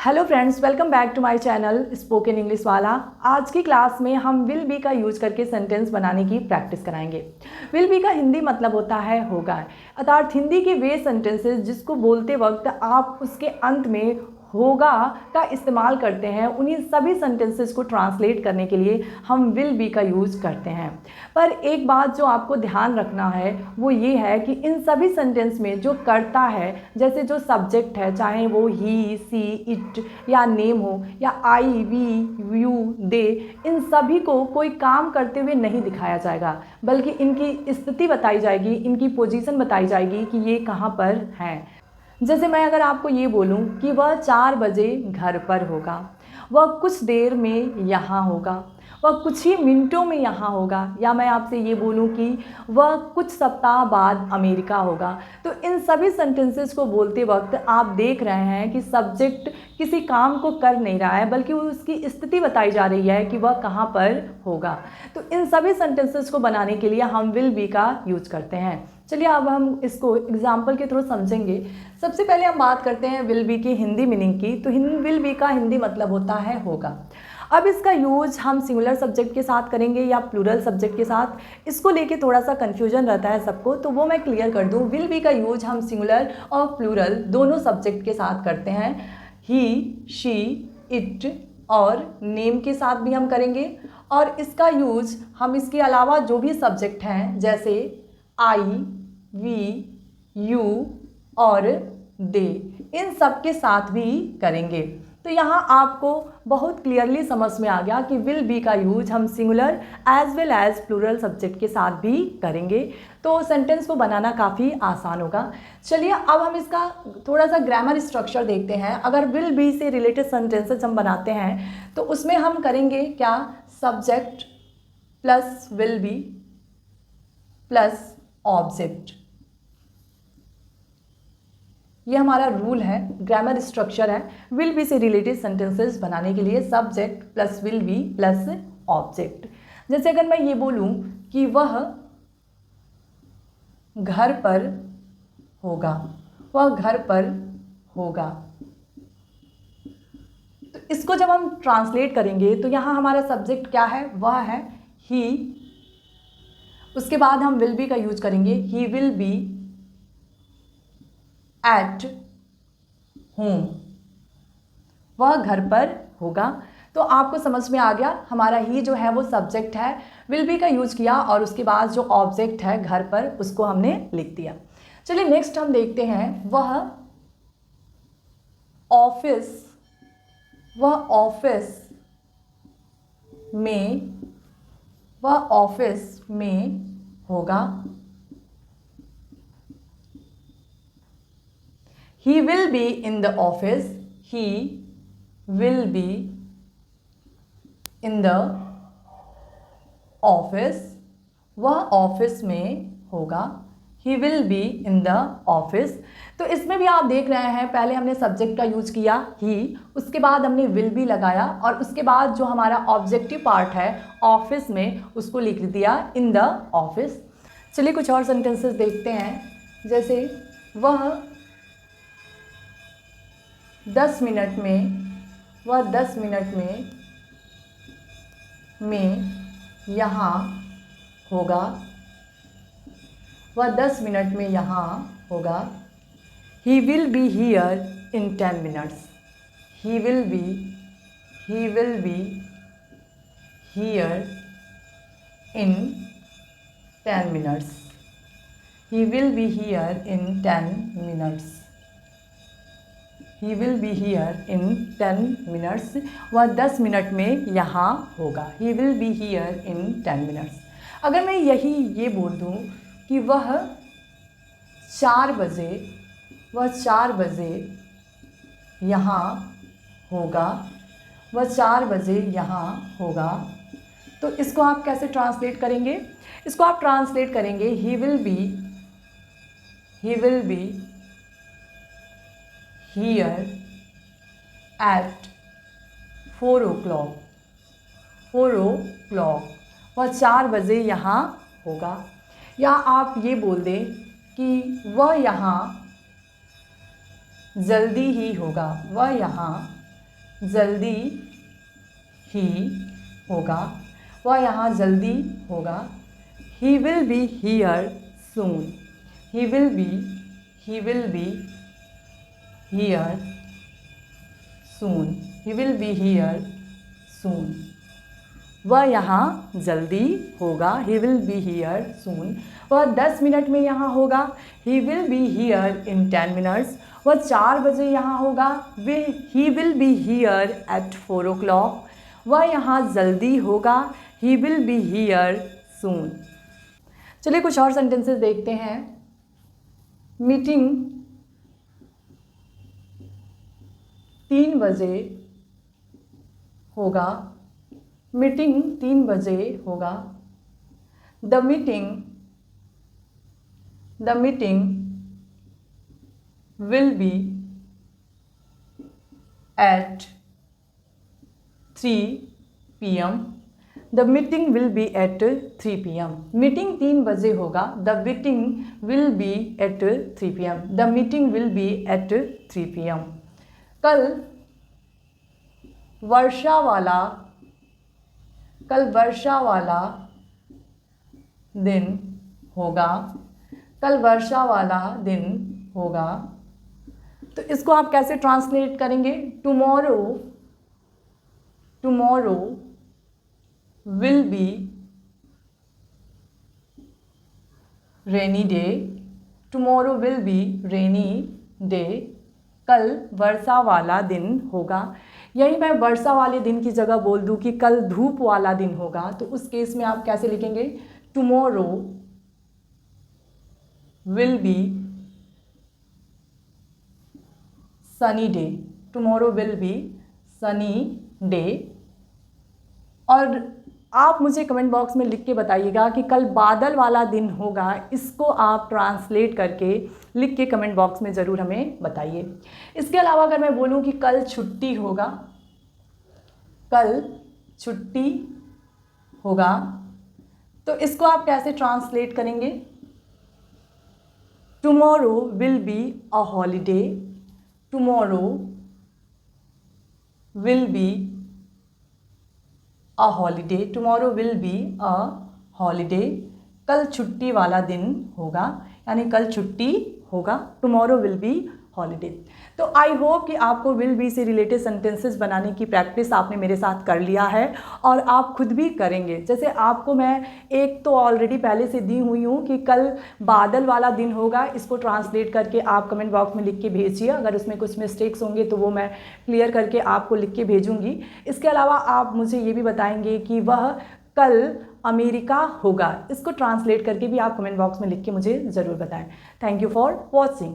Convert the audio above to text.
Hello friends, welcome back to my channel spoken English वाला। आज की क्लास में हम विल बी का यूज करके सेंटेंस बनाने की प्रैक्टिस कराएंगे। विल बी का हिंदी मतलब होता है होगा, अर्थात हिंदी के वे सेंटेंसेस जिसको बोलते वक्त आप उसके अंत में होगा का इस्तेमाल करते हैं, उन्हीं सभी सेंटेंसेस को ट्रांसलेट करने के लिए हम विल बी का यूज़ करते हैं। पर एक बात जो आपको ध्यान रखना है वो ये है कि इन सभी सेंटेंस में जो कर्ता है, जैसे जो सब्जेक्ट है, चाहे वो ही, सी, इट या नेम हो या आई, वी, यू, दे, इन सभी को कोई काम करते हुए नहीं दिखाया जाएगा, बल्कि इनकी स्थिति बताई जाएगी, इनकी पोजीशन बताई जाएगी कि ये कहाँ पर हैं। जैसे मैं अगर आपको ये बोलूं कि वह 4 बजे घर पर होगा, वह कुछ देर में यहाँ होगा, वह कुछ ही मिनटों में यहाँ होगा, या मैं आपसे ये बोलूं कि वह कुछ सप्ताह बाद अमेरिका होगा, तो इन सभी सेंटेंसेस को बोलते वक्त आप देख रहे हैं कि सब्जेक्ट किसी काम को कर नहीं रहा है, बल्कि उसकी स्थिति बताई जा रही है कि वह कहाँ पर होगा। तो इन सभी सेंटेंसेस को बनाने के लिए हम विल बी का यूज करते हैं। चलिए अब हम इसको एग्जाम्पल के थ्रू समझेंगे। सबसे पहले हम बात करते हैं विल बी की हिंदी मीनिंग की। तो विल बी का हिंदी मतलब होता है होगा। अब इसका यूज हम सिंगुलर सब्जेक्ट के साथ करेंगे या प्लूरल सब्जेक्ट के साथ, इसको लेके थोड़ा सा कन्फ्यूजन रहता है सबको, तो वो मैं क्लियर कर दूं। विल बी का यूज हम सिंगुलर और प्लूरल दोनों सब्जेक्ट के साथ करते हैं। ही, शी, इट और नेम के साथ भी हम करेंगे। और इसका यूज हम इसके अलावा जो भी सब्जेक्ट हैं, जैसे आई, वी, यू और दे, इन सब के साथ भी करेंगे। तो यहाँ आपको बहुत क्लियरली समझ में आ गया कि विल बी का यूज हम singular as well as plural subject के साथ भी करेंगे, तो सेंटेंस को बनाना काफ़ी आसान होगा। चलिए अब हम इसका थोड़ा सा ग्रामर स्ट्रक्चर देखते हैं। अगर विल बी से रिलेटेड सेंटेंसेस हम बनाते हैं तो उसमें हम करेंगे क्या, subject plus will be plus object. ये हमारा रूल है, ग्रामर स्ट्रक्चर है विल बी से रिलेटेड सेंटेंसेस बनाने के लिए, subject plus will be plus object. जैसे अगर मैं ये बोलूं कि वह घर पर होगा, वह घर पर होगा, तो इसको जब हम ट्रांसलेट करेंगे तो यहाँ हमारा सब्जेक्ट क्या है, वह है ही। उसके बाद हम विल बी का यूज करेंगे, ही विल बी एट होम, वह घर पर होगा। तो आपको समझ में आ गया, हमारा ही जो है वो सब्जेक्ट है, विल बी का यूज किया और उसके बाद जो ऑब्जेक्ट है घर पर, उसको हमने लिख दिया। चलिए नेक्स्ट हम देखते हैं, वह ऑफिस, वह ऑफिस में, वह ऑफिस में होगा। He will be in the office. He will be in the office. वह ऑफिस में होगा। He will be in the office. तो इसमें भी आप देख रहे हैं, पहले हमने सब्जेक्ट का यूज किया ही, उसके बाद हमने विल बी लगाया और उसके बाद जो हमारा ऑब्जेक्टिव पार्ट है ऑफिस में, उसको लिख दिया इन द ऑफिस। चलिए कुछ और सेंटेंसेस देखते हैं। जैसे वह 10 मिनट में, वह 10 मिनट में यहाँ होगा, वह 10 मिनट में यहाँ होगा। He will be here in 10 minutes. He will be here in 10 minutes. He will be here in 10 minutes. He will be here in 10 minutes. वह 10 मिनट में यहाँ होगा। He will be here in 10 minutes. अगर मैं ये बोल दूँ कि वह 4 बजे, वह 4 बजे यहाँ होगा, वह 4 बजे यहाँ होगा, तो इसको आप कैसे ट्रांसलेट करेंगे? इसको आप ट्रांसलेट करेंगे he will be here at 4 o'clock. 4 o'clock, वह 4 बजे यहाँ होगा। या आप ये बोल दें कि वह यहाँ जल्दी ही होगा, वह यहाँ जल्दी ही होगा, वह यहाँ जल्दी होगा। He will be here soon, he will be here soon, he will be here soon. वह यहाँ जल्दी होगा, he will be here soon. वह 10 मिनट में यहाँ होगा, he will be here in 10 minutes. वह 4 बजे यहाँ होगा, he will be here at 4 o'clock। वह यहाँ जल्दी होगा, he will be here soon. चलिए कुछ और सेंटेंसेस देखते हैं। मीटिंग 3 बजे होगा, मीटिंग 3 बजे होगा। The meeting will be at 3 PM। The meeting will be at 3 PM। Meeting 3 बजे होगा, the meeting will be at 3 PM। The meeting will be at 3 PM। कल वर्षा वाला दिन होगा, कल वर्षा वाला दिन होगा। तो इसको आप कैसे ट्रांसलेट करेंगे? Tomorrow will be rainy day, tomorrow will be rainy day. कल वर्षा वाला दिन होगा। यही मैं वर्षा वाले दिन की जगह बोल दूं कि कल धूप वाला दिन होगा, तो उस केस में आप कैसे लिखेंगे? Tomorrow will be sunny day, tomorrow will be sunny day. और आप मुझे कमेंट बॉक्स में लिख के बताइएगा कि कल बादल वाला दिन होगा, इसको आप ट्रांसलेट करके लिख के कमेंट बॉक्स में ज़रूर हमें बताइए। इसके अलावा अगर मैं बोलूँ कि कल छुट्टी होगा, कल छुट्टी होगा, तो इसको आप कैसे ट्रांसलेट करेंगे? Tomorrow will be a holiday, tomorrow will be a holiday, tomorrow will be a holiday. कल छुट्टी वाला दिन होगा, यानी कल छुट्टी होगा, टुमारो विल बी हॉलीडे। तो आई होप कि आपको विल बी से रिलेटेड सेंटेंसेस बनाने की प्रैक्टिस आपने मेरे साथ कर लिया है और आप खुद भी करेंगे। जैसे आपको मैं एक तो ऑलरेडी पहले से दी हुई हूँ कि कल बादल वाला दिन होगा, इसको ट्रांसलेट करके आप कमेंट बॉक्स में लिख के भेजिए। अगर उसमें कुछ मिस्टेक्स होंगे तो वो मैं क्लियर करके आपको लिख के भेजूँगी। इसके अलावा आप मुझे ये भी बताएंगे कि वह कल अमेरिका होगा, इसको ट्रांसलेट करके भी आप कमेंट बॉक्स में लिख के मुझे ज़रूर बताएं। Thank you for watching.